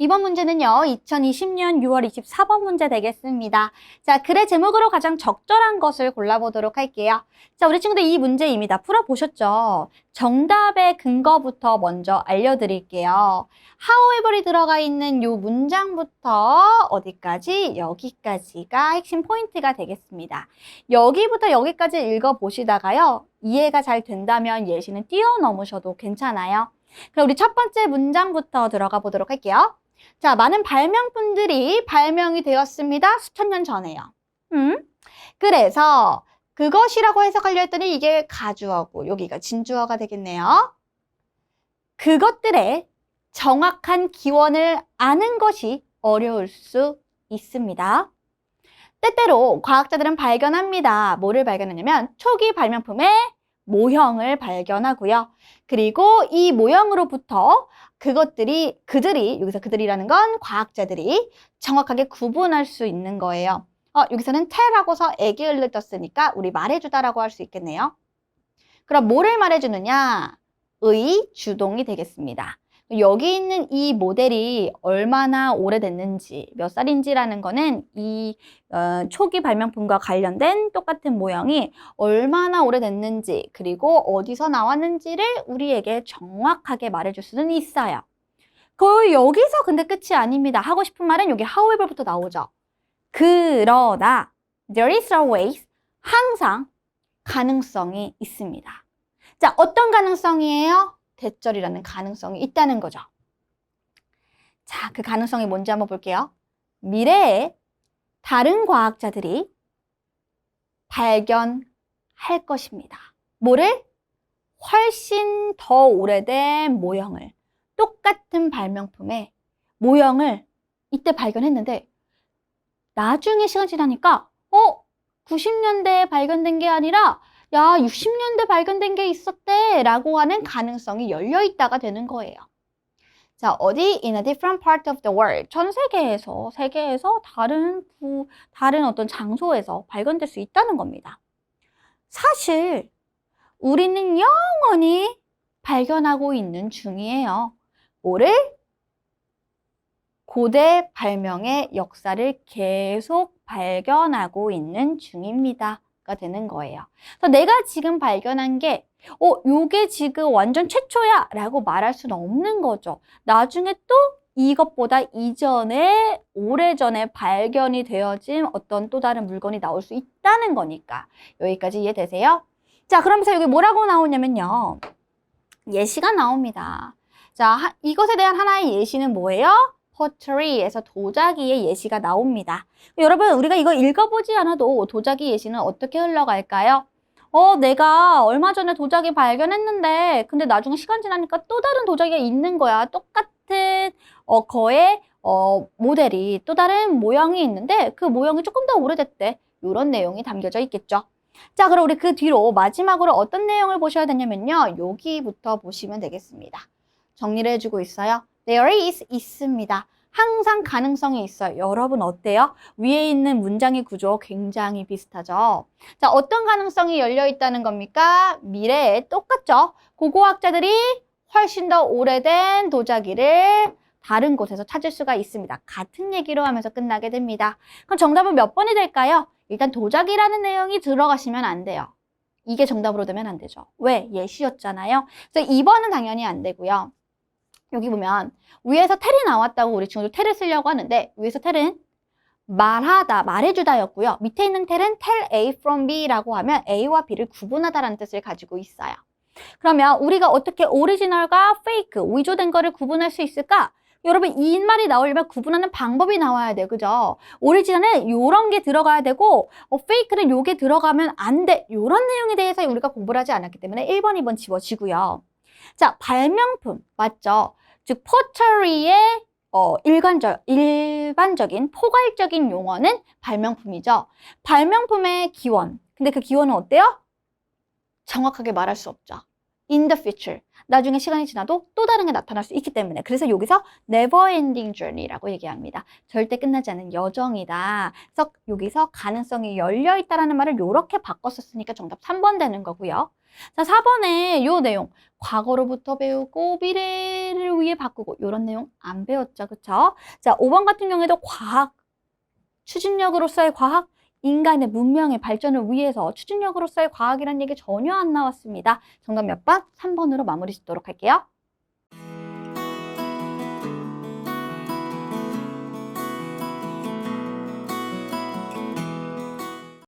이번 문제는요, 2020년 6월 24번 문제 되겠습니다. 자, 글의 제목으로 가장 적절한 것을 골라보도록 할게요. 자, 우리 친구들 이 문제 이미 다 풀어보셨죠? 정답의 근거부터 먼저 알려드릴게요. however이 들어가 있는 이 문장부터 어디까지? 여기까지가 핵심 포인트가 되겠습니다. 여기부터 여기까지 읽어보시다가요, 이해가 잘 된다면 예시는 뛰어넘으셔도 괜찮아요. 그럼 우리 첫 번째 문장부터 들어가 보도록 할게요. 자, 많은 발명품들이 발명이 되었습니다. 수천 년 전에요. 그래서 그것이라고 해석하려 했더니 이게 가주어고 여기가 진주어가 되겠네요. 그것들의 정확한 기원을 아는 것이 어려울 수 있습니다. 때때로 과학자들은 발견합니다. 뭐를 발견하냐면 초기 발명품의 모형을 발견하고요. 그리고 이 모형으로부터 그들이 여기서 그들이라는 건 과학자들이 정확하게 구분할 수 있는 거예요. 여기서는 tell하고서 애기을을 떴으니까 우리 말해주다라고 할 수 있겠네요. 그럼 뭐를 말해주느냐? 의 주동이 되겠습니다. 여기 있는 이 모델이 얼마나 오래됐는지, 몇 살인지라는 거는 이 초기 발명품과 관련된 똑같은 모형이 얼마나 오래됐는지, 그리고 어디서 나왔는지를 우리에게 정확하게 말해줄 수는 있어요. 여기서 근데 끝이 아닙니다. 하고 싶은 말은 여기 however부터 나오죠. 그러나 there is always, 항상 가능성이 있습니다. 자, 어떤 가능성이에요? 대절이라는 가능성이 있다는 거죠. 자, 그 가능성이 뭔지 한번 볼게요. 미래에 다른 과학자들이 발견할 것입니다. 뭐를? 훨씬 더 오래된 모형을, 똑같은 발명품의 모형을 이때 발견했는데 나중에 시간 지나니까 90년대에 발견된 게 아니라 야, 60년대 발견된 게 있었대 라고 하는 가능성이 열려있다가 되는 거예요. 자, 어디? In a different part of the world. 전 세계에서 다른 어떤 장소에서 발견될 수 있다는 겁니다. 사실 우리는 영원히 발견하고 있는 중이에요. 뭐를? 고대 발명의 역사를 계속 발견하고 있는 중입니다. 가 되는 거예요. 그래서 내가 지금 발견한 게 요게 지금 완전 최초야 라고 말할 수는 없는 거죠. 나중에 또 이것보다 이전에 오래전에 발견이 되어진 어떤 또 다른 물건이 나올 수 있다는 거니까 여기까지 이해되세요? 자, 그러면서 여기 뭐라고 나오냐면요, 예시가 나옵니다. 자, 이것에 대한 하나의 예시는 뭐예요? pottery에서 도자기의 예시가 나옵니다. 여러분, 우리가 이거 읽어보지 않아도 도자기 예시는 어떻게 흘러갈까요? 내가 얼마 전에 도자기 발견했는데 근데 나중에 시간 지나니까 또 다른 도자기가 있는 거야. 똑같은 거의 모델이 또 다른 모형이 있는데 그 모형이 조금 더 오래됐대. 이런 내용이 담겨져 있겠죠. 자, 그럼 우리 그 뒤로 마지막으로 어떤 내용을 보셔야 되냐면요, 여기부터 보시면 되겠습니다. 정리를 해주고 있어요. There is 있습니다. 항상 가능성이 있어요. 여러분 어때요? 위에 있는 문장의 구조 굉장히 비슷하죠? 자, 어떤 가능성이 열려 있다는 겁니까? 미래에 똑같죠? 고고학자들이 훨씬 더 오래된 도자기를 다른 곳에서 찾을 수가 있습니다. 같은 얘기로 하면서 끝나게 됩니다. 그럼 정답은 몇 번이 될까요? 일단 도자기라는 내용이 들어가시면 안 돼요. 이게 정답으로 되면 안 되죠. 왜? 예시였잖아요. 그래서 2번은 당연히 안 되고요. 여기 보면 위에서 텔이 나왔다고 우리 친구들 텔을 쓰려고 하는데 위에서 텔은 말하다, 말해주다였고요. 밑에 있는 텔은 tell A from B라고 하면 A와 B를 구분하다라는 뜻을 가지고 있어요. 그러면 우리가 어떻게 오리지널과 페이크, 위조된 거를 구분할 수 있을까? 여러분, 이 말이 나오려면 구분하는 방법이 나와야 돼요. 그죠? 오리지널은 이런 게 들어가야 되고 페이크는 요게 들어가면 안 돼. 이런 내용에 대해서 우리가 공부를 하지 않았기 때문에 1번, 2번 지워지고요. 자, 발명품 맞죠? 즉 pottery의 일반적인 포괄적인 용어는 발명품이죠. 발명품의 기원. 근데 그 기원은 어때요? 정확하게 말할 수 없죠. In the future. 나중에 시간이 지나도 또 다른 게 나타날 수 있기 때문에. 그래서 여기서 never ending journey라고 얘기합니다. 절대 끝나지 않는 여정이다. 그래서 여기서 가능성이 열려 있다라는 말을 이렇게 바꿨었으니까 정답 3번 되는 거고요. 자, 4번에 요 내용. 과거로부터 배우고 미래를 위해 바꾸고 이런 내용 안 배웠죠. 그쵸? 자, 5번 같은 경우에도 과학, 추진력으로서의 과학, 인간의 문명의 발전을 위해서 추진력으로서의 과학이란 얘기 전혀 안 나왔습니다. 정답 몇 번? 3번으로 마무리 짓도록 할게요.